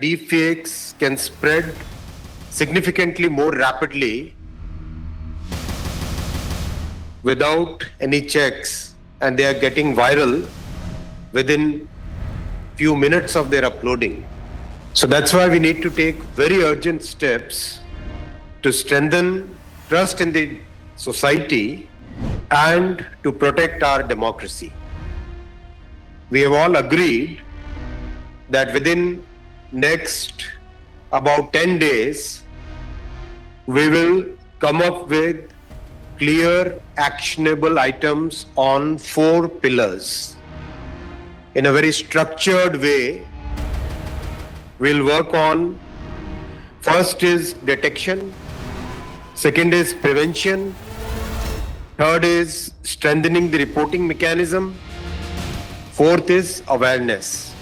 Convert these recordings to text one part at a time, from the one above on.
Deepfakes can spread significantly more rapidly without any checks, and they are getting viral within few minutes of their uploading. So that's why we need to take very urgent steps to strengthen trust in the society and to protect our democracy. We have all agreed that within next about 10 days, we will come up with clear, actionable items on 4 pillars. In a very structured way, we'll work on first is detection, second is prevention, third is strengthening the reporting mechanism, fourth is awareness.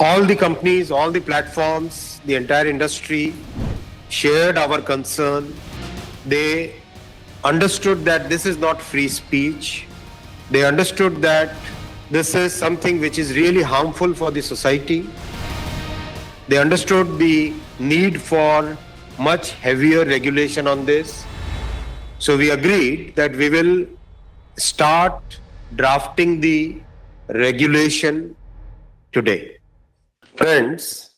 All the companies, all the platforms, the entire industry shared our concern. They understood that this is not free speech. They understood that this is something which is really harmful for the society. They understood the need for much heavier regulation on this. So we agreed that we will start drafting the regulation today. Friends,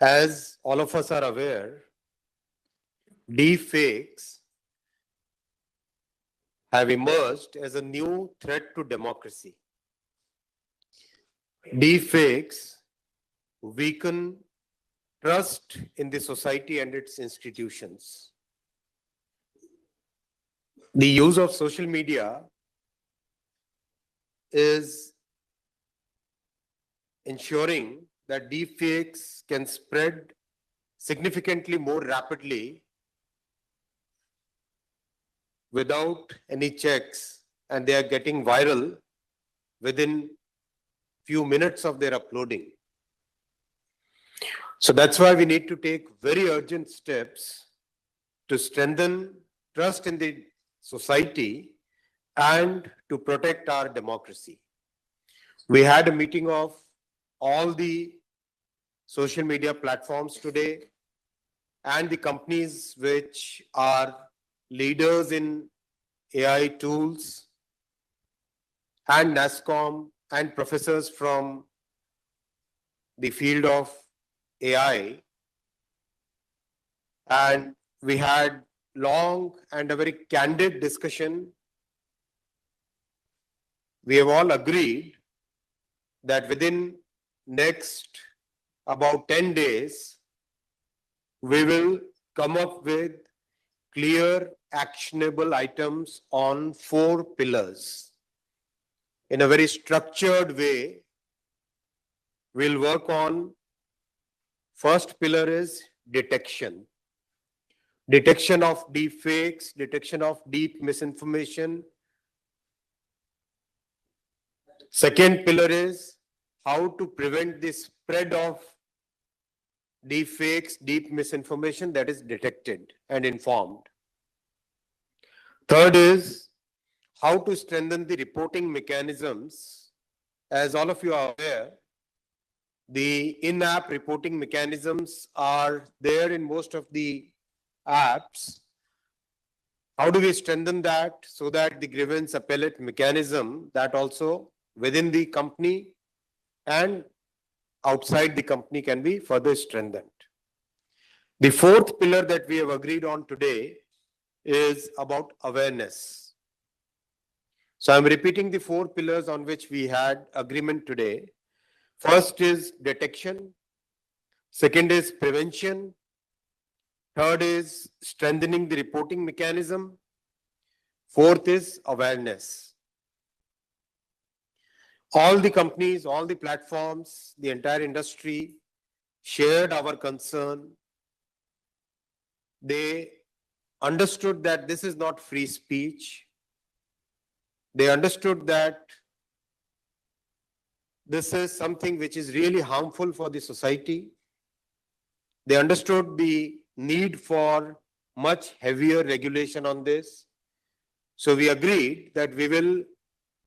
as all of us are aware, deepfakes have emerged as a new threat to democracy. Deepfakes weaken trust in the society and its institutions. The use of social media is ensuring that deepfakes can spread significantly more rapidly without any checks, and they are getting viral within few minutes of their uploading. So that's why we need to take very urgent steps to strengthen trust in the society and to protect our democracy. We had a meeting of all the social media platforms today and the companies which are leaders in AI tools and NASSCOM and professors from the field of AI. And we had long and a very candid discussion. We have all agreed that within next about 10 days, we will come up with clear, actionable items on 4 pillars. In a very structured way, we'll work on first pillar is detection. Detection of deepfakes, detection of deep misinformation. Second pillar is how to prevent the spread of deepfakes, deep misinformation that is detected and informed. Third is how to strengthen the reporting mechanisms. As all of you are aware, the in-app reporting mechanisms are there in most of the apps. How do we strengthen that so that the grievance appellate mechanism that also within the company and outside the company can be further strengthened? The fourth pillar that we have agreed on today is about awareness. So I'm repeating the 4 pillars on which we had agreement today. First is detection. Second is prevention. Third is strengthening the reporting mechanism. Fourth is awareness. All the companies, all the platforms, the entire industry shared our concern. They understood that this is not free speech. They understood that this is something which is really harmful for the society. They understood the need for much heavier regulation on this. So we agreed that we will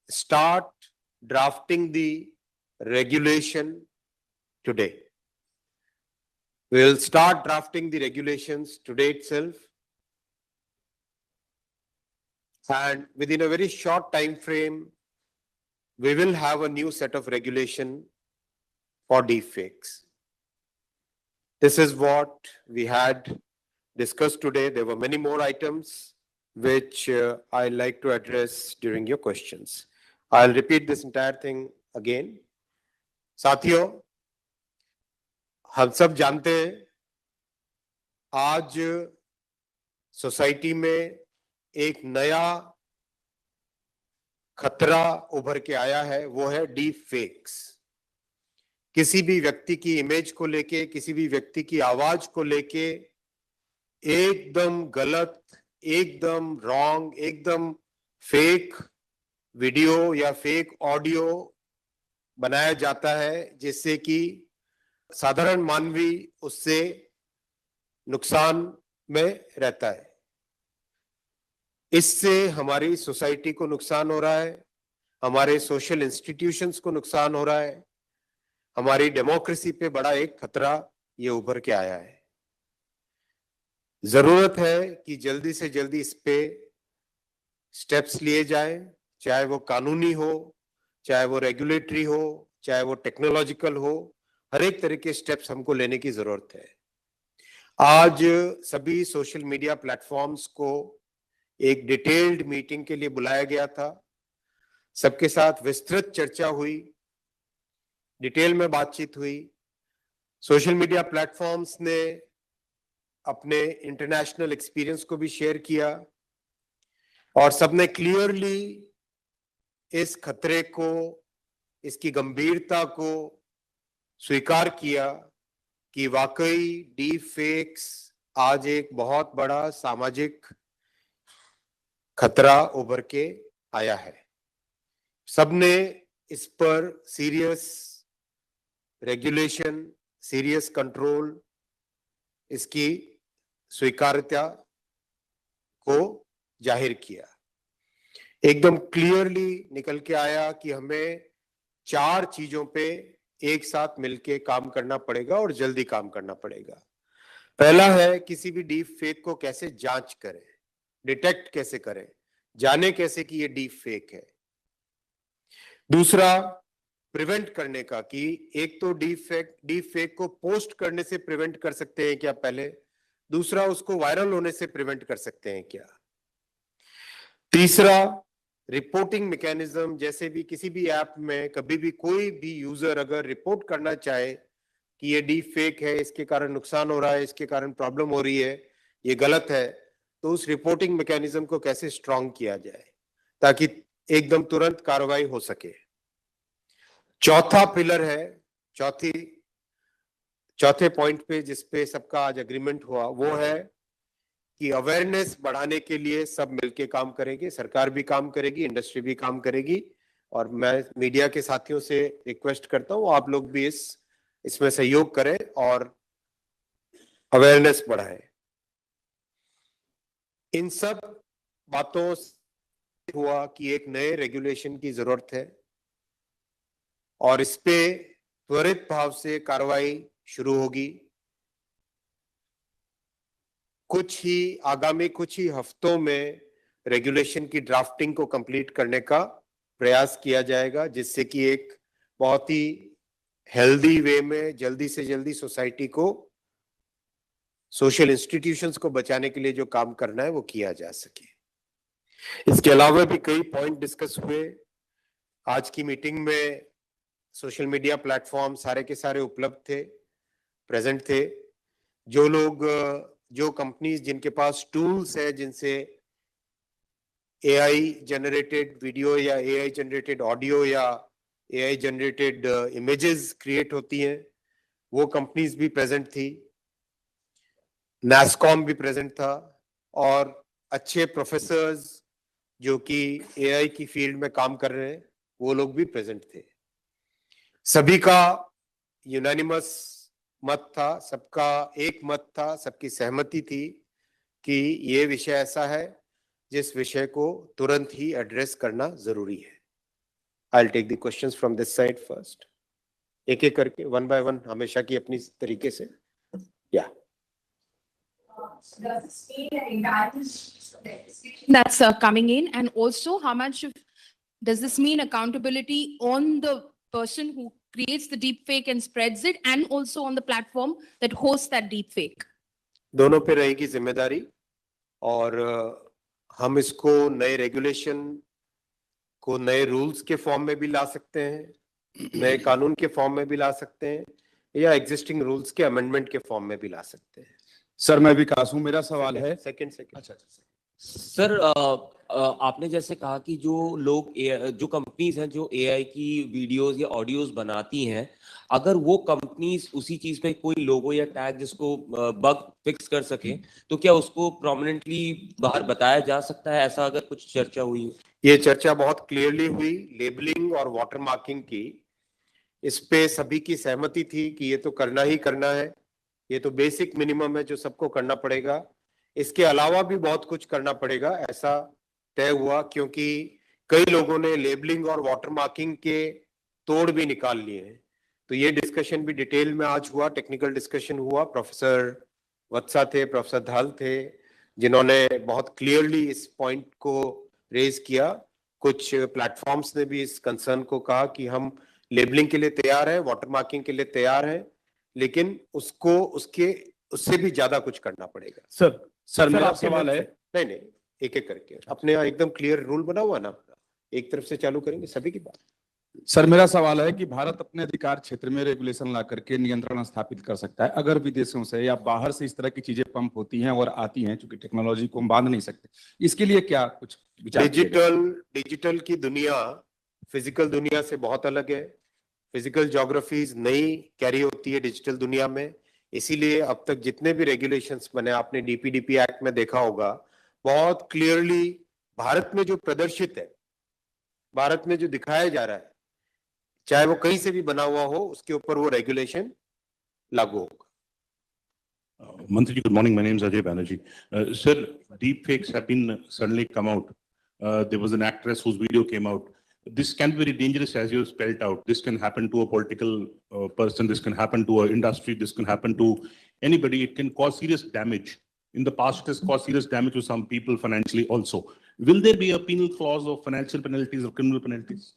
start drafting the regulation today. We will start drafting the regulations today itself, and within a very short time frame, we will have a new set of regulation for deepfakes. This is what we had discussed today. There were many more items which I like to address during your questions. I'll repeat this entire thing again. साथियों, हम सब जानते हैं आज society में एक नया खतरा उभर के आया है, वो है डीप फेक्स। किसी भी व्यक्ति की इमेज को लेके, किसी भी व्यक्ति की आवाज को लेके एकदम गलत, एकदम रॉन्ग, एकदम फेक वीडियो या फेक ऑडियो बनाया जाता है, जिससे कि साधारण मानवी उससे नुकसान में रहता है। इससे हमारी सोसाइटी को नुकसान हो रहा है, हमारे सोशल इंस्टीट्यूशंस को नुकसान हो रहा है, हमारी डेमोक्रेसी पे बड़ा एक खतरा ये उभर के आया है। जरूरत है कि जल्दी से जल्दी इस पे स्टेप्स लिए जाए, चाहे वो कानूनी हो, चाहे वो रेगुलेटरी हो, चाहे वो टेक्नोलॉजिकल हो, हर एक तरह के स्टेप्स हमको लेने की जरूरत है। आज सभी सोशल मीडिया प्लेटफॉर्म्स को एक डिटेल्ड मीटिंग के लिए बुलाया गया था। सबके साथ विस्तृत चर्चा हुई, डिटेल में बातचीत हुई। सोशल मीडिया प्लेटफॉर्म्स ने अपने इंटरनेशनल एक्सपीरियंस को भी शेयर किया और सबने क्लियरली इस खतरे को, इसकी गंभीरता को स्वीकार किया कि वाकई डीप फेक्स आज एक बहुत बड़ा सामाजिक खतरा उभर के आया है। सबने इस पर सीरियस रेगुलेशन, सीरियस कंट्रोल, इसकी स्वीकार्यता को जाहिर किया। एकदम क्लियरली निकल के आया कि हमें 4 चीजों पे एक साथ मिलके काम करना पड़ेगा और जल्दी काम करना पड़ेगा। पहला है, किसी भी डीप फेक को कैसे जांच करें, डिटेक्ट कैसे करें, जाने कैसे कि ये डीप फेक है। दूसरा, प्रिवेंट करने का, कि एक तो डीप फेक को पोस्ट करने से प्रिवेंट कर सकते हैं क्या पहले, दूसरा उसको वायरल होने से प्रिवेंट कर सकते हैं क्या। तीसरा, रिपोर्टिंग मैकेनिज्म, जैसे भी किसी भी ऐप में कभी भी कोई भी यूजर अगर रिपोर्ट करना चाहे कि ये डीप फेक है, इसके कारण नुकसान हो रहा है, इसके कारण प्रॉब्लम हो रही है, ये गलत है, तो उस रिपोर्टिंग मैकेनिज्म को कैसे स्ट्रॉन्ग किया जाए ताकि एकदम तुरंत कार्रवाई हो सके। चौथा पिलर है, चौथे पॉइंट पे जिस पे सबका आज एग्रीमेंट हुआ, वो है कि अवेयरनेस बढ़ाने के लिए सब मिलके काम करेंगे, सरकार भी काम करेगी, इंडस्ट्री भी काम करेगी, और मैं मीडिया के साथियों से रिक्वेस्ट करता हूं आप लोग भी इसमें सहयोग करें और अवेयरनेस बढ़ाएं। इन सब बातों से हुआ कि एक नए रेगुलेशन की जरूरत है और इस पे त्वरित भाव से कार्रवाई शुरू होगी। आगामी कुछ ही हफ्तों में रेगुलेशन की ड्राफ्टिंग को कंप्लीट करने का प्रयास किया जाएगा, जिससे कि एक बहुत ही हेल्दी वे में जल्दी से जल्दी सोसाइटी को, सोशल इंस्टीट्यूशंस को बचाने के लिए जो काम करना है वो किया जा सके। इसके अलावा भी कई पॉइंट डिस्कस हुए। आज की मीटिंग में सोशल मीडिया प्लेटफॉर्म सारे के सारे उपलब्ध थे, प्रेजेंट थे। जो कंपनीज जिनके पास टूल्स है जिनसे एआई जनरेटेड वीडियो या एआई जनरेटेड ऑडियो या एआई जनरेटेड इमेजेस क्रिएट होती हैं, वो कंपनीज भी प्रेजेंट थी। नैस्कॉम भी प्रेजेंट था और अच्छे प्रोफेसर्स जो कि एआई की फील्ड में काम कर रहे हैं, वो लोग भी प्रेजेंट थे। सभी का यूनानिमस मत था, सबका एक मत था, सबकी सहमति थी कि ये विषय ऐसा है जिस विषय को तुरंत ही एड्रेस करना जरूरी है। I'll take the questions from this side first. एक एक करके वन बाय वन हमेशा की अपनी तरीके से या that's coming in, and also how much does this mean accountability on the person who creates the deep fake and spreads it, and also on the platform that hosts that deep fake? दोनों पे रहेगी जिम्मेदारी और हम इसको नए regulation को नए रूल्स के फॉर्म में भी ला सकते हैं, नए कानून के फॉर्म में भी ला सकते हैं या एग्जिस्टिंग रूल्स के अमेंडमेंट के फॉर्म में भी ला सकते हैं। सर मैं विकास हूं, मेरा सवाल है सेकंड अच्छा सर आपने जैसे कहा कि जो लोग जो कंपनीज हैं जो एआई की वीडियोस या ऑडियोज बनाती हैं, अगर वो कंपनीज उसी चीज पे कोई लोगो या टैग जिसको बग फिक्स कर सके, तो क्या उसको प्रोमिनेंटली बाहर बताया जा सकता है? ऐसा अगर कुछ चर्चा हुई? ये चर्चा बहुत क्लियरली हुई लेबलिंग और वाटर मार्किंग की। इस पे सभी की सहमति थी कि ये तो करना ही करना है, ये तो बेसिक मिनिमम है जो सबको करना पड़ेगा। इसके अलावा भी बहुत कुछ करना पड़ेगा ऐसा तय हुआ, क्योंकि कई लोगों ने लेबलिंग और वाटर मार्किंग के तोड़ भी निकाल लिए हैं। तो ये डिस्कशन भी डिटेल में आज हुआ, टेक्निकल डिस्कशन हुआ। प्रोफेसर वत्सा थे, प्रोफेसर धाल थे, जिन्होंने बहुत क्लियरली इस पॉइंट को रेज किया। कुछ प्लेटफॉर्म्स ने भी इस कंसर्न को कहा कि हम लेबलिंग के लिए तैयार है, वाटर मार्किंग के लिए तैयार है, लेकिन उसको उससे भी ज्यादा कुछ करना पड़ेगा। सर मेरा सवाल है, नहीं एक एक करके अपने यहाँ एकदम क्लियर रूल बना हुआ ना, एक तरफ से चालू करेंगे सभी की बात। सर मेरा सवाल है कि भारत अपने अधिकार क्षेत्र में रेगुलेशन ला करके नियंत्रण स्थापित कर सकता है अगर विदेशों से या बाहर से इस तरह की चीजें पंप होती हैं और आती हैं, क्योंकि टेक्नोलॉजी को हम बांध नहीं सकते, इसके लिए क्या कुछ विचार? डिजिटल की दुनिया फिजिकल दुनिया से बहुत अलग है। फिजिकल ज्योग्राफीज नई कैरी होती है डिजिटल दुनिया में, इसीलिए अब तक जितने भी रेगुलेशंस बने, आपने डीपीडीपी एक्ट में देखा होगा, बहुत क्लियरली भारत में जो प्रदर्शित है, भारत में जो दिखाया जा रहा है, चाहे वो कहीं से भी बना हुआ हो, उसके ऊपर वो रेगुलेशन लागू होगा। Mantri ji, good morning. My name is Ajay Banerjee. Sir, deep fakes have been suddenly come out. There was an actress whose video came out. This can be very dangerous, as you spelled out. This can happen to a political person. This can happen to an industry. This can happen to anybody. It can cause serious damage. In the past, it has caused serious damage to some people financially also. Will there be a penal clause of financial penalties or criminal penalties?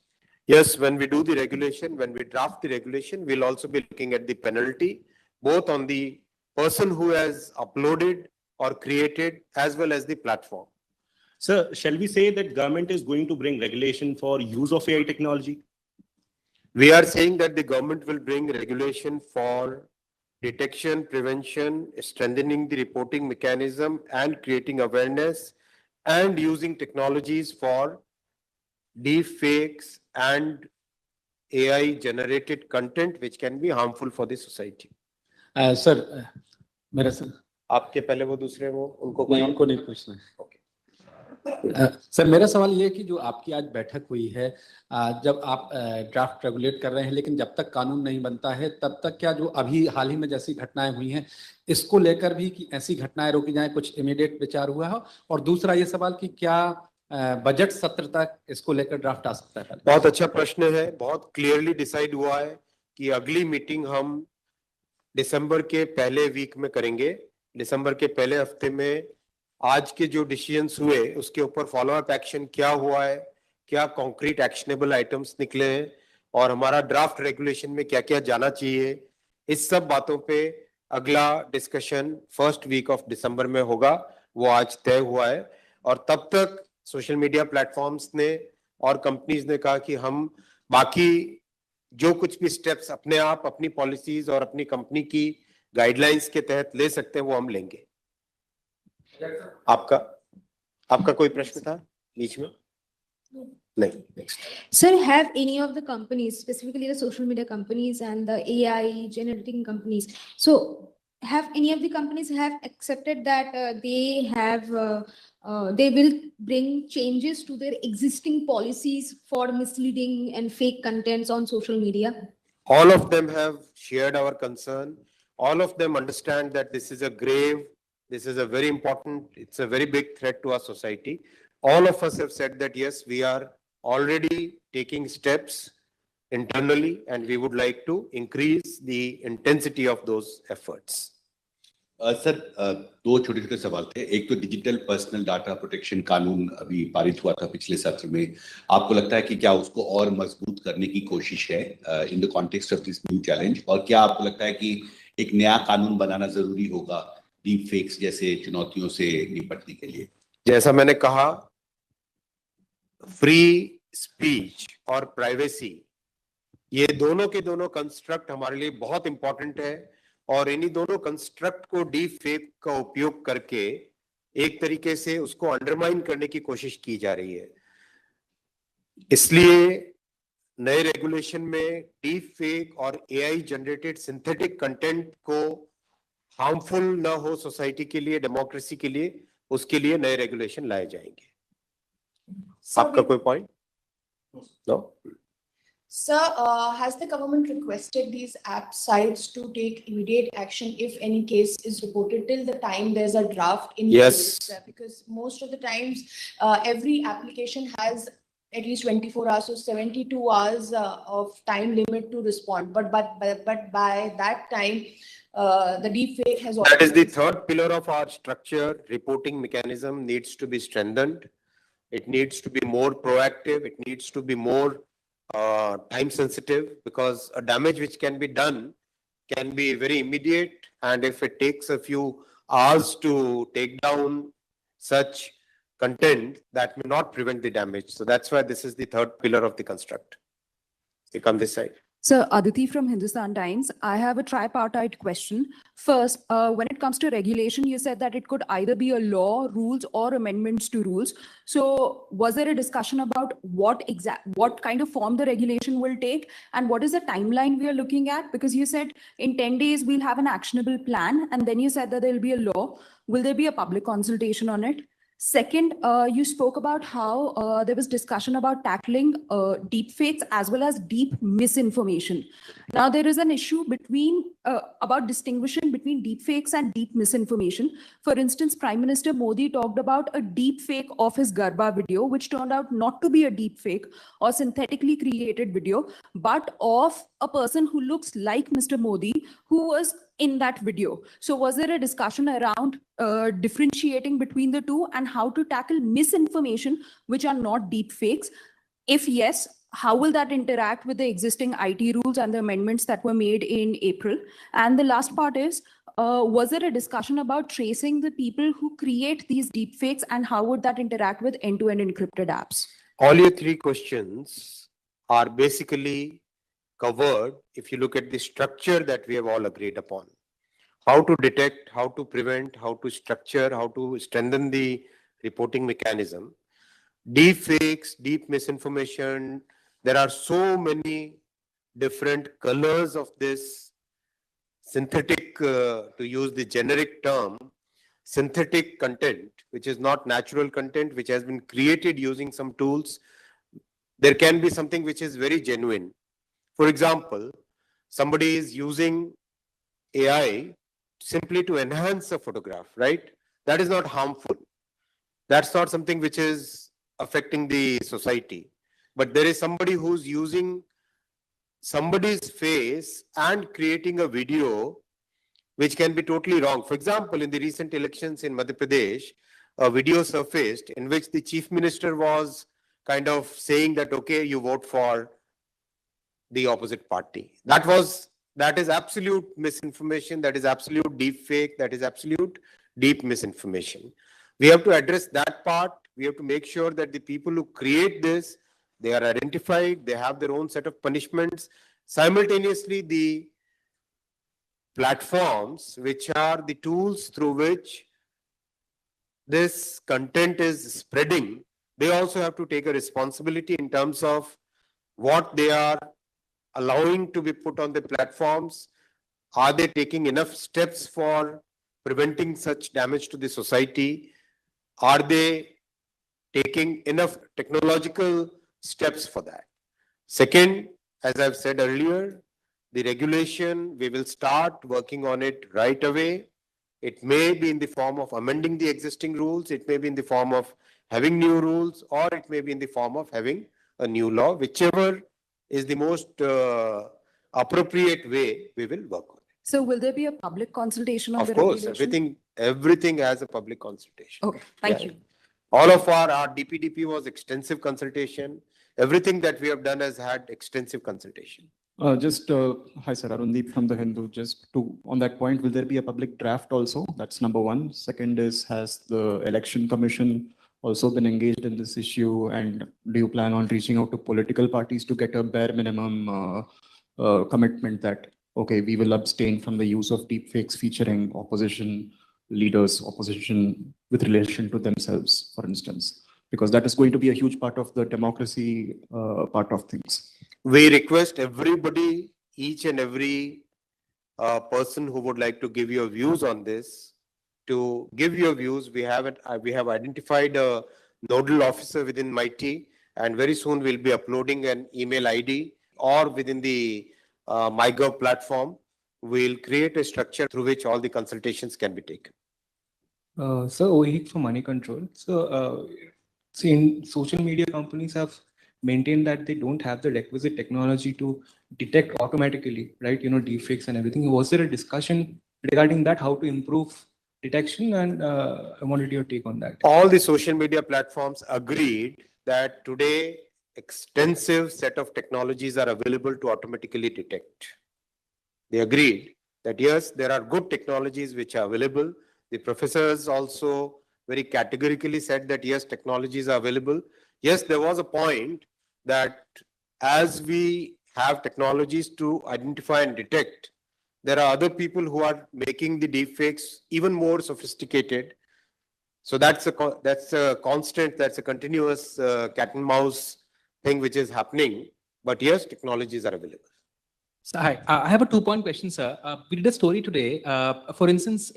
Yes, when we do the regulation, when we draft the regulation, we'll also be looking at the penalty, both on the person who has uploaded or created as well as the platform. Sir, shall we say that government is going to bring regulation for use of AI technology? We are saying that the government will bring regulation for detection, prevention, strengthening the reporting mechanism and creating awareness and using technologies for deep fakes and AI generated content which can be harmful for the society. Sir मेरा sir आपके पहले वो दूसरे वो उनको नहीं पूछना है। सर मेरा सवाल ये है कि जो आपकी आज बैठक हुई है, जब आप ड्राफ्ट रेगुलेट कर रहे हैं, लेकिन जब तक कानून नहीं बनता है तब तक क्या जो अभी हाल ही में जैसी घटनाएं हुई हैं, इसको लेकर भी कि ऐसी घटनाएं रोकी जाएं, कुछ इमीडिएट विचार हुआ हो? और दूसरा ये सवाल कि क्या बजट सत्र तक इसको लेकर ड्राफ्ट आ सकता है? बहुत अच्छा प्रश्न है। बहुत क्लियरली डिसाइड हुआ है कि अगली मीटिंग हम दिसंबर के पहले वीक में करेंगे। दिसंबर के पहले हफ्ते में आज के जो डिसीजंस हुए उसके ऊपर फॉलो अप एक्शन क्या हुआ है, क्या कॉन्क्रीट एक्शनेबल आइटम्स निकले हैं और हमारा ड्राफ्ट रेगुलेशन में क्या क्या जाना चाहिए, इस सब बातों पे अगला discussion first week of December में होगा। वो आज तय हुआ है और तब तक सोशल मीडिया प्लेटफॉर्म्स ने और कंपनीज ने कहा कि हम बाकी जो कुछ भी स्टेप्स अपने आप अपनी पॉलिसीज और अपनी कंपनी की गाइडलाइंस के तहत ले सकते हैं वो हम लेंगे। आपका कोई प्रश्न था बीच में? नहीं। Sir, have any of the companies, specifically the social media companies and the AI generating companies, so have any of the companies have accepted that they will bring changes to their existing policies for misleading and fake contents on social media? All of them have shared our concern. All of them understand that this is a grave, this is a very important, it's a very big threat to our society. All of us have said that yes, we are already taking steps internally, and we would like to increase the intensity of those efforts. Sir दो छोटे छोटे सवाल थे। एक तो digital personal data protection कानून अभी पारित हुआ था पिछले सत्र में, आपको लगता है कि क्या उसको और मजबूत करने की कोशिश है in the context of this new challenge, और क्या आपको लगता है कि एक नया कानून बनाना जरूरी होगा डीप फेक्स जैसे चुनौतियों से निपटने के लिए? जैसा मैंने कहा, फ्री स्पीच और प्राइवेसी, ये दोनों के दोनों कंस्ट्रक्ट हमारे लिए बहुत इंपॉर्टेंट है, और इन्हीं दोनों कंस्ट्रक्ट को डीप फेक का उपयोग करके एक तरीके से उसको अंडरमाइन करने की कोशिश की जा रही है। इसलिए नए रेगुलेशन में डीप फेक और एआई जनरेटेड सिंथेटिक कंटेंट को हार्मफुल ना हो सोसाइटी के लिए, डेमोक्रेसी के लिए, उसके लिए नए रेगुलेशन लाए जाएंगे। आपका कोई point? No? Sir, has the government requested these app sites to take immediate action if any case is reported till the time there's a draft in Yes. place? Because most of the times, every application has at least 24 hours, so 72 hours of time limit to respond. But by that time, the deepfake has already. That is the third pillar of our structure. Reporting mechanism needs to be strengthened. It needs to be more proactive. It needs to be more time sensitive, because a damage which can be done can be very immediate, and if it takes a few hours to take down such content, that may not prevent the damage. So that's why this is the third pillar of the construct. You come this side. So Aditi from Hindustan Times, I have a tripartite question. First, when it comes to regulation, you said that it could either be a law, rules, or amendments to rules. So was there a discussion about what kind of form the regulation will take, and what is the timeline we are looking at? Because you said in 10 days we'll have an actionable plan, and then you said that there will be a law. Will there be a public consultation on it? Second, you spoke about how there was discussion about tackling deepfakes as well as deep misinformation. Now, there is an issue about distinguishing between deepfakes and deep misinformation. For instance, Prime Minister Modi talked about a deepfake of his Garba video, which turned out not to be a deepfake or synthetically created video, but of a person who looks like Mr. Modi, who was in that video. So was there a discussion around differentiating between the two and how to tackle misinformation which are not deep fakes? If yes, how will that interact with the existing IT rules and the amendments that were made in April? And the last part is, was there a discussion about tracing the people who create these deep fakes, and how would that interact with end-to-end encrypted apps? All your three questions are basically covered if you look at the structure that we have all agreed upon. How to detect, how to prevent, how to structure, how to strengthen the reporting mechanism. Deep fakes, deep misinformation, there are so many different colors of this synthetic, to use the generic term, synthetic content, which is not natural content, which has been created using some tools. There can be something which is very genuine. For example, somebody is using AI simply to enhance a photograph, right? That is not harmful. That's not something which is affecting the society. But there is somebody who's using somebody's face and creating a video which can be totally wrong. For example, in the recent elections in Madhya Pradesh, a video surfaced in which the chief minister was kind of saying that, okay, you vote for the opposite party. That is absolute misinformation. That is absolute deep fake. That is absolute deep misinformation. We have to address that part. We have to make sure that the people who create this, they are identified, they have their own set of punishments. Simultaneously, the platforms, which are the tools through which this content is spreading, they also have to take a responsibility in terms of what they are allowing to be put on the platforms. Are they taking enough steps for preventing such damage to the society? Are they taking enough technological steps for that? Second, as I've said earlier, the regulation, we will start working on it right away. It may be in the form of amending the existing rules, it may be in the form of having new rules, or it may be in the form of having a new law. Whichever is the most appropriate way we will work on it. So will there be a public consultation on Of the course, regulation? everything has a public consultation. Okay, thank Yeah. you. All of our DPDP was extensive consultation. Everything that we have done has had extensive consultation. Hi, sir, Arundeep from the Hindu. Just to, on that point, will there be a public draft also? That's number one. Second is, has the Election Commission also been engaged in this issue? And do you plan on reaching out to political parties to get a bare minimum commitment that, okay, we will abstain from the use of deepfakes featuring opposition leaders, opposition with relation to themselves, for instance? Because that is going to be a huge part of the democracy part of things. We request everybody, each and every person who would like to give your views on this, to give your views. We have identified a nodal officer within MIT, and very soon we'll be uploading an email ID, or within the MyGov platform, we'll create a structure through which all the consultations can be taken. So Ohik for Money Control. So see, in social media companies have maintained that they don't have the requisite technology to detect automatically, right? Deepfakes and everything. Was there a discussion regarding that, how to improve detection? And I wanted your take on that. All the social media platforms agreed that today extensive set of technologies are available to automatically detect. They agreed that yes, there are good technologies which are available. The professors also very categorically said that yes, technologies are available. Yes, there was a point that as we have technologies to identify and detect, there are other people who are making the deepfakes even more sophisticated. So that's a constant, that's a continuous cat and mouse thing which is happening. But yes, technologies are available. So, hi, I have a two-point question, sir. We did a story today. For instance,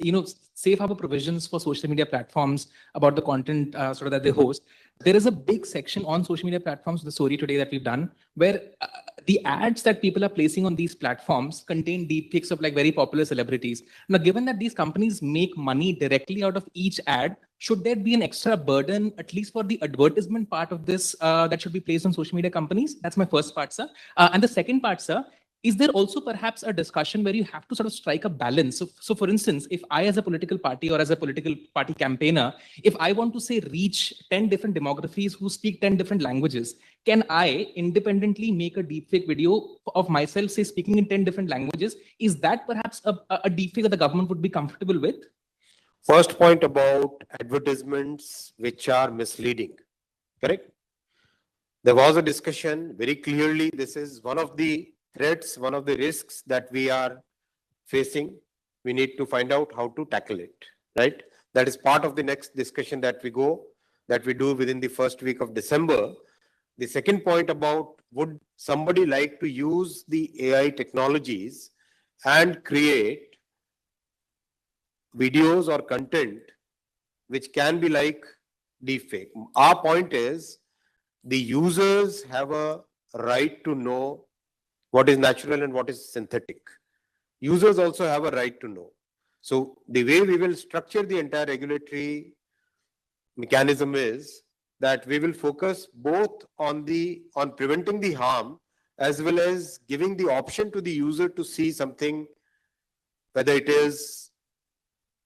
safe harbor provisions for social media platforms about the content sort of that they host. There is a big section on social media platforms, the story today that we've done, where the ads that people are placing on these platforms contain deepfakes of like very popular celebrities. Now, given that these companies make money directly out of each ad, should there be an extra burden, at least for the advertisement part of this, that should be placed on social media companies? That's my first part, sir. And the second part, sir, is there also perhaps a discussion where you have to sort of strike a balance? So for instance, if I as a political party or as a political party campaigner, if I want to say reach 10 different demographies who speak 10 different languages, can I independently make a deepfake video of myself, say speaking in 10 different languages? Is that perhaps a deepfake that the government would be comfortable with? First point about advertisements which are misleading, correct? There was a discussion very clearly. This is one of the threats, one of the risks that we are facing. We need to find out how to tackle it, right? That is part of the next discussion that we do within the first week of December. The second point about, would somebody like to use the AI technologies and create videos or content which can be like deepfake? Our point is, the users have a right to know what is natural and what is synthetic. Users also have a right to know. So the way we will structure the entire regulatory mechanism is that we will focus both on preventing the harm as well as giving the option to the user to see something, whether it is,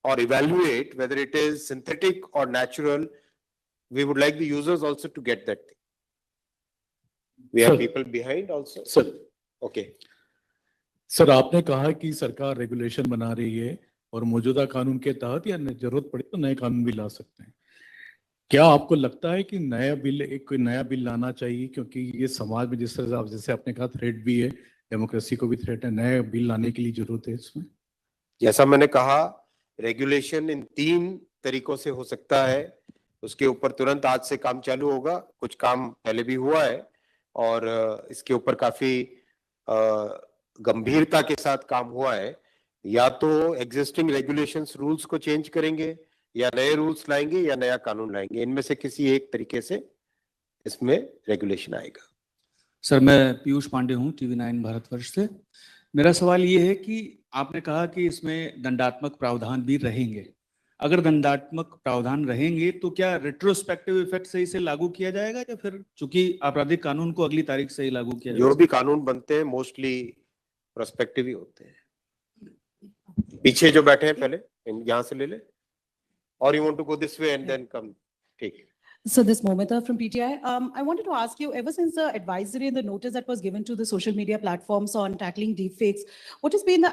or evaluate whether it is synthetic or natural. We would like the users also to get that thing. We have people behind also. Sir. Okay. Sir, आपने कहा कि सरकार regulation बना रही है और मौजूदा कानून के तहत या जरूरत पड़े तो नए कानून भी ला सकते हैं। क्या आपको लगता है कि एक नया बिल लाना चाहिए, क्योंकि ये समाज में जिस तरह जैसे आपने कहा थ्रेट भी है, डेमोक्रेसी को भी थ्रेट है, नया बिल लाने के लिए जरूरत है इसमें? जैसा मैंने कहा, रेगुलेशन इन 3 तरीकों से हो सकता है। उसके ऊपर तुरंत आज से काम चालू होगा। कुछ काम पहले भी हुआ है और इसके ऊपर काफी गंभीरता के साथ काम हुआ है। या तो एग्जिस्टिंग रेगुलेशंस रूल्स को चेंज करेंगे, या नए रूल्स लाएंगे, या नया कानून लाएंगे। इनमें से किसी एक तरीके से इसमें रेगुलेशन आएगा। सर, मैं पीयूष पांडे हूँ, TV9 भारतवर्ष से। मेरा सवाल ये है कि आपने कहा कि इसमें दंडात्मक प्रावधान भी रहेंगे, अगर दंडात्मक प्रावधान रहेंगे तो क्या रेट्रोस्पेक्टिव इफेक्ट से इसे लागू किया जाएगा या फिर चूंकि आपराधिक कानून को अगली तारीख से ही लागू किया जो जाएगा? भी कानून बनते हैं मोस्टली प्रोस्पेक्टिव ही होते हैं। पीछे जो बैठे हैं पहले यहाँ से ले ले, और you want to go this way and then come, ठीक है। So this Momita from PTI, I wanted to ask you, ever since the advisory and the notice that was given to the social media platforms on tackling deepfakes, what has been the,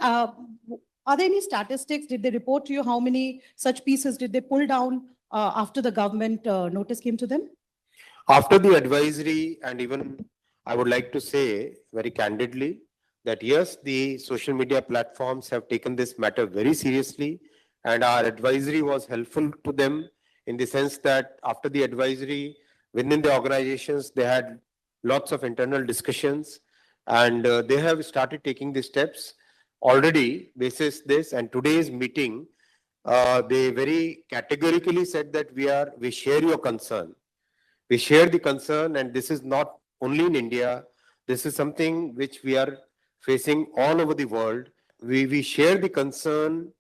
are there any statistics? Did they report to you how many such pieces did they pull down after the government notice came to them? After the advisory, and even I would like to say very candidly that yes, the social media platforms have taken this matter very seriously, and our advisory was helpful to them in the sense that after the advisory, within the organizations, they had lots of internal discussions, and they have started taking the steps already basis this. And today's meeting, they very categorically said that we share your concern. We share the concern, and this is not only in India. This is something which we are facing all over the world. We share the concern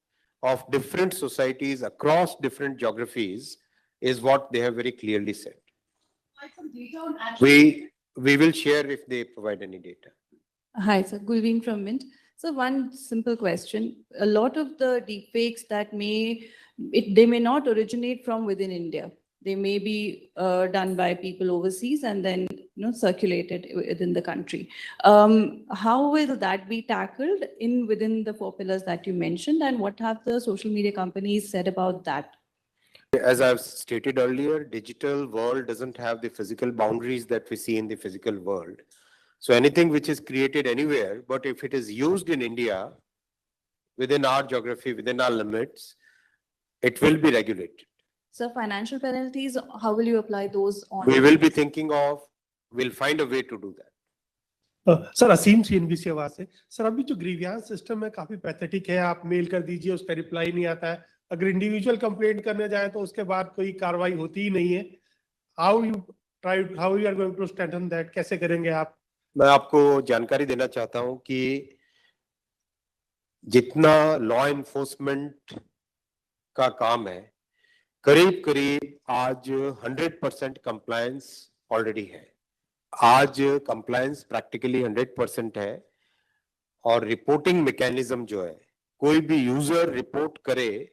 of different societies across different geographies, is what they have very clearly said. We will share if they provide any data. Hi, sir. Gulveen from Mint. So one simple question. A lot of the deepfakes that they may not originate from within India. They may be done by people overseas and then circulated within the country. How will that be tackled within the 4 pillars that you mentioned, and what have the social media companies said about that? As I've stated earlier, digital world doesn't have the physical boundaries that we see in the physical world. So anything which is created anywhere, but if it is used in India, within our geography, within our limits, it will be regulated. So financial penalties, how will you apply those on? We will be thinking of, we'll find a way to do that. Sir Asim CNBC Awaaz से। Sir अभी जो grievance system है काफी pathetic है, आप mail कर दीजिए उस पर रिप्लाई नहीं आता है, अगर इंडिविजुअल कंप्लेंट करने जाए तो उसके बाद कोई कार्रवाई होती ही नहीं है। How you are going to strengthen that, कैसे करेंगे आप? मैं आपको जानकारी देना चाहता हूं कि जितना लॉ एनफोर्समेंट का काम है, करीब करीब आज 100% कंप्लायंस ऑलरेडी है। आज कंप्लायंस प्रैक्टिकली 100% है, और रिपोर्टिंग मैकेनिज्म जो है, कोई भी यूजर रिपोर्ट करे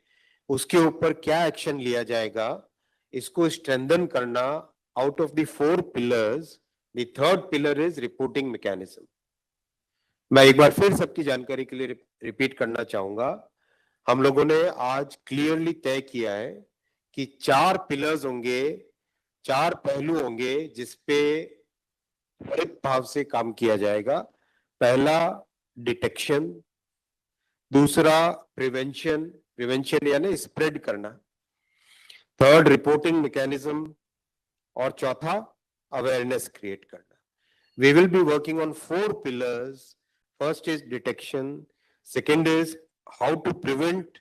उसके ऊपर क्या एक्शन लिया जाएगा, इसको स्ट्रेंथन करना out of the 4 pillars, the third pillar is reporting mechanism. मैं एक बार फिर सबकी जानकारी के लिए रिपीट करना चाहूंगा, हम लोगों ने आज क्लियरली तय किया है कि 4 पिलर्स होंगे, 4 पहलू होंगे जिसपे त्वरित भाव से काम किया जाएगा। पहला डिटेक्शन, दूसरा प्रिवेंशन यानी स्प्रेड करना, थर्ड रिपोर्टिंग मैकेनिज्म, और चौथा अवेयरनेस क्रिएट करना। We will be working on 4 pillars. First is detection, second is how to prevent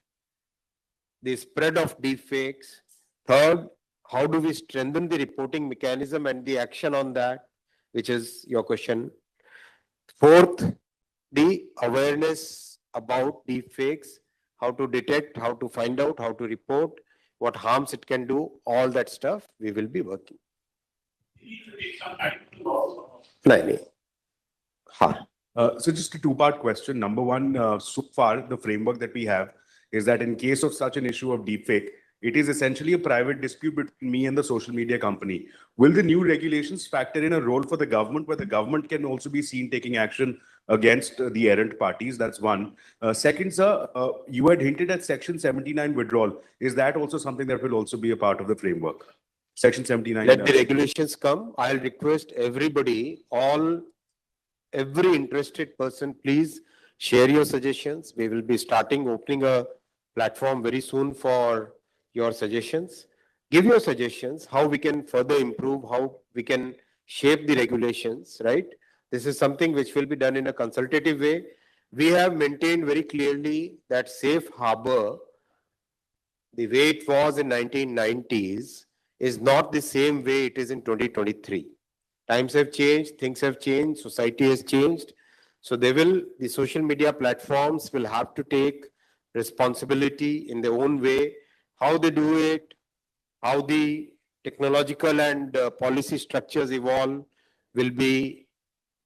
the spread of deepfakes, third, how do we strengthen the reporting mechanism and the action on that, which is your question. Fourth, the awareness about deepfakes, how to detect, how to find out, how to report, what harms it can do, all that stuff we will be working. So just a 2-part question. Number one, so far the framework that we have is that in case of such an issue of deepfake, it is essentially a private dispute between me and the social media company. Will the new regulations factor in a role for the government, where the government can also be seen taking action against the errant parties? That's one. Second, sir, you had hinted at Section 79 withdrawal. Is that also something that will also be a part of the framework? Section 79. Let the regulations come. I'll request everybody, every interested person, please share your suggestions. We will be opening a platform very soon for your suggestions. Give your suggestions, how we can further improve, how we can shape the regulations, right? This is something which will be done in a consultative way. We have maintained very clearly that safe harbor, the way it was in 1990s, is not the same way it is in 2023. Times have changed, things have changed, society has changed. So the social media platforms will have to take responsibility in their own way, how they do it, how the technological and policy structures evolve will be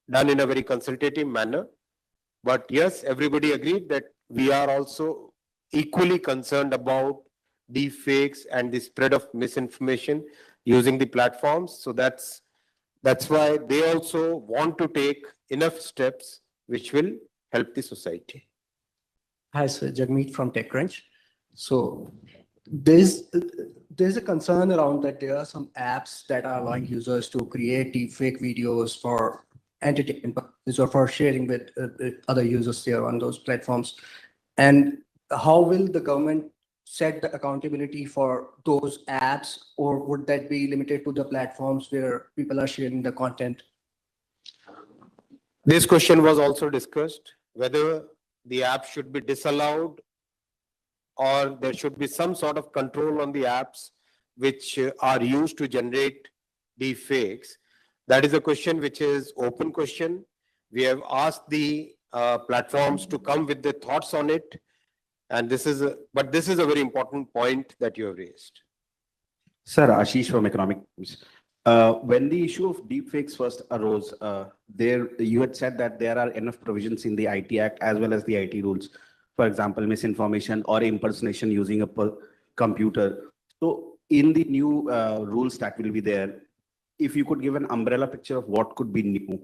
done in a very consultative manner. But yes, everybody agreed that we are also equally concerned about deepfakes and the spread of misinformation using the platforms. So that's why they also want to take enough steps which will help the society. Hi, sir. Jagmeet from TechCrunch. So there's a concern around that there are some apps that are allowing users to create deepfake videos for entertainment purposes or for sharing with other users there on those platforms. And how will the government set the accountability for those apps, or would that be limited to the platforms where people are sharing the content? This question was also discussed, whether the app should be disallowed or there should be some sort of control on the apps which are used to generate deepfakes. That is a question which is open question. We have asked the platforms to come with their thoughts on it. And this is a very important point that you have raised. Sir, Ashish from Economic Times. When the issue of deepfakes first arose, you had said that there are enough provisions in the IT Act as well as the IT rules. For example, misinformation or impersonation using a computer. So in the new rules that will be there, if you could give an umbrella picture of what could be new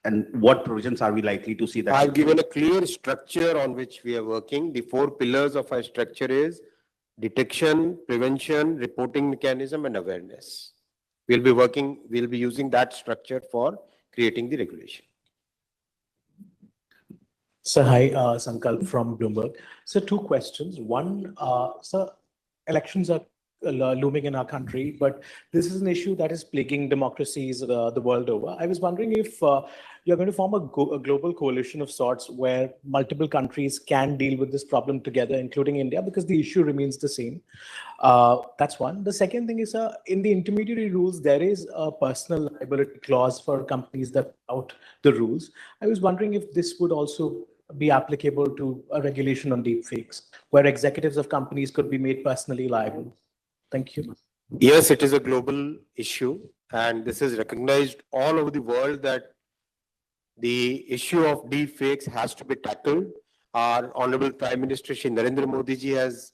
and what provisions are we likely to see that? I've given a clear structure on which we are working. The 4 pillars of our structure is detection, prevention, reporting mechanism, and awareness. We'll be using that structure for creating the regulation. Sir, hi, Sankalp from Bloomberg. So 2 questions. One, sir, elections are looming in our country, but this is an issue that is plaguing democracies the world over. I was wondering if you're going to form a global coalition of sorts where multiple countries can deal with this problem together, including India, because the issue remains the same. That's one. The second thing is, in the intermediary rules, there is a personal liability clause for companies that out the rules. I was wondering if this would also be applicable to a regulation on deepfakes, where executives of companies could be made personally liable. Thank you. Yes, it is a global issue, and this is recognized all over the world that the issue of deepfakes has to be tackled. Our Honorable Prime Minister Shri Narendra Modi ji has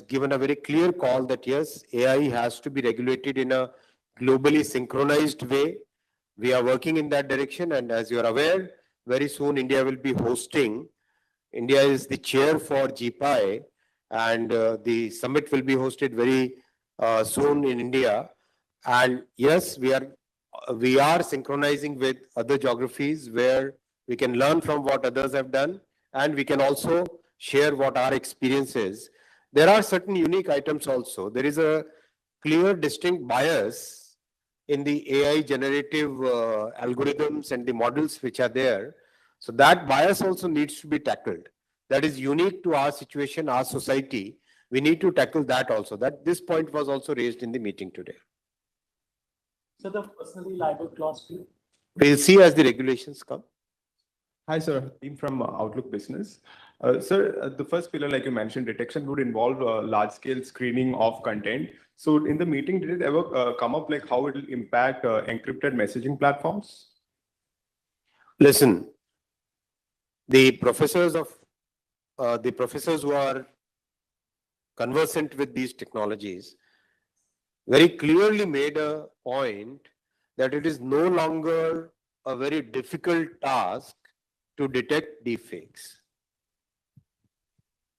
given a very clear call that yes, AI has to be regulated in a globally synchronized way. We are working in that direction, and as you are aware, very soon India will be hosting. India is the chair for GPI, and the summit will be hosted very soon in India. And yes, we are synchronizing with other geographies where we can learn from what others have done, and we can also share what our experience is. There are certain unique items also. There is a clear, distinct bias in the AI generative algorithms and the models which are there. So that bias also needs to be tackled. That is unique to our situation, our society. We need to tackle that also. This point was also raised in the meeting today. So the personally liable clause, We'll see as the regulations come. Hi, sir. Team from Outlook Business. Sir, the first pillar, like you mentioned, detection would involve large-scale screening of content. So in the meeting, did it ever come up like how it will impact encrypted messaging platforms? Listen, the professors who are conversant with these technologies very clearly made a point that it is no longer a very difficult task to detect deepfakes.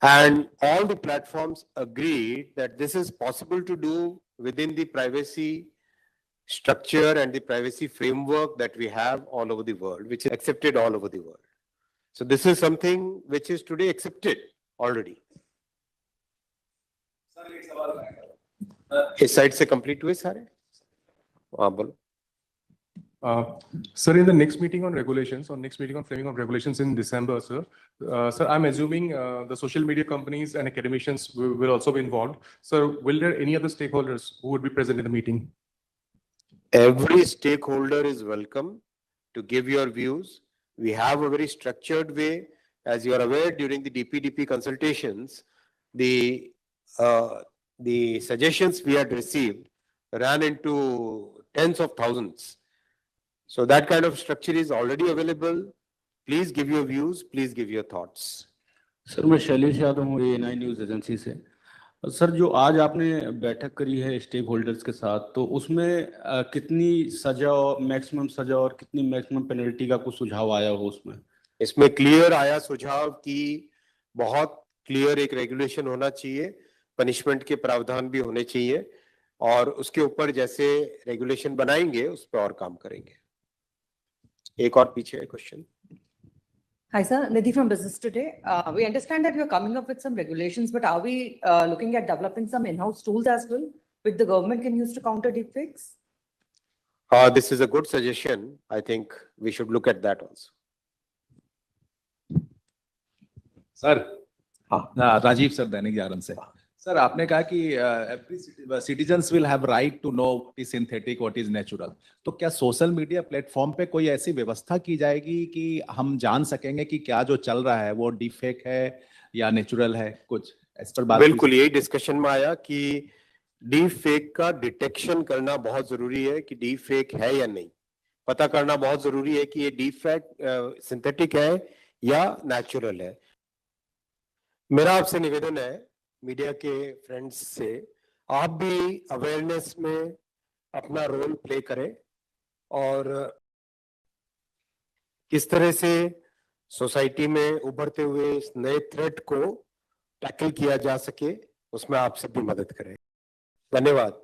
And all the platforms agreed that this is possible to do within the privacy structure and the privacy framework that we have all over the world, which is accepted all over the world. So this is something which is today accepted already. इस side से complete हुए सारे? हाँ बोलो. Sir, in the next meeting on regulations, framing of regulations in December, sir, I'm assuming the social media companies and academicians will also be involved. Sir, will there any other stakeholders who would be present in the meeting? Every stakeholder is welcome to give your views. We have a very structured way. As you are aware, during the DPDP consultations, the suggestions we had received ran into tens of thousands. So that kind of structure is already available. Please give your views, please give your thoughts. Sir मैं शैलेश यादव हूँ A9 news agency से। Sir जो आज आपने बैठक करी है stake holders के साथ, तो उसमें कितनी सजा और मैक्सिमम सजा और कितनी मैक्सिमम पेनल्टी का कुछ सुझाव आया हो उसमें? इसमें क्लियर आया सुझाव कि बहुत क्लियर एक रेगुलेशन होना चाहिए, पनिशमेंट के प्रावधान भी होने चाहिए और उसके ऊपर जैसे रेगुलेशन बनाएंगे उस पर और काम करेंगे। एक और पीछे है question. Hi, sir. Nidhi from Business Today. We understand that you're coming up with some regulations, but are we looking at developing some in-house tools as well, which the government can use to counter deepfakes? This is a good suggestion. I think we should look at that also. Sir हाँ Rajiv sir Dainik Jagran से। Sir आपने कहा कि every citizens will have right to know what is synthetic what is natural, तो क्या social media platform पे कोई ऐसी व्यवस्था की जाएगी कि हम जान सकेंगे कि क्या जो चल रहा है वो डीप फेक है या नेचुरल है? कुछ इस पर बात बिल्कुल यही डिस्कशन में आया कि डीप फेक का डिटेक्शन करना बहुत जरूरी है कि डीप फेक है या नहीं, पता करना बहुत जरूरी है कि ये डीप फेक सिंथेटिक है या नेचुरल है। मेरा आपसे निवेदन है मीडिया के फ्रेंड्स से, आप भी अवेयरनेस में अपना रोल प्ले करें और किस तरह से सोसाइटी में उभरते हुए इस नए थ्रेट को टैकल किया जा सके उसमें आप सब भी मदद करें। धन्यवाद।